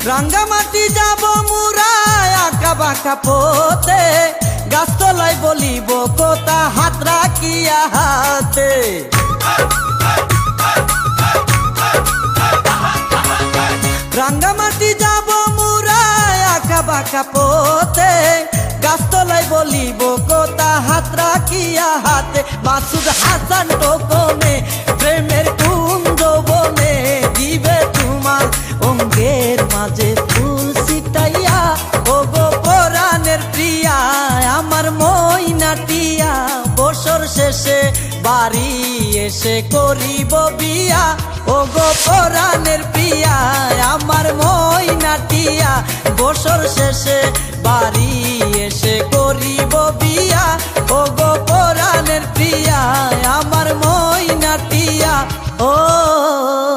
রাঙ্গামাটি যাব মুরা আঁকা বাঁকা পথে, গাছতলায় বলিব কোথা হাত রাখিয়া হাতে। রাঙ্গামাটি যাব মুরা আঁকা বাঁকা পথে, গাছতলায় বলিব কোথা হাত রাখিয়া হাতে। মাসুদ হাসান টোকনে প্রেমের কুঞ্জ বনে, দিবে তোমার অঙ্গের মাঝে ফুল ছিটাইয়া। ও গো পরাণের প্রিয়া আমার ময়নাটিয়া, বছর শেষে বাড়ি এসে করিব বিয়া। ও গো পরাণের প্রিয়া আমার ময়নাটিয়া, বছর শেষে বাড়ি এসে করিব বিয়া। ও গো পরাণের প্রিয়া আমার ময়নাটিয়া, ও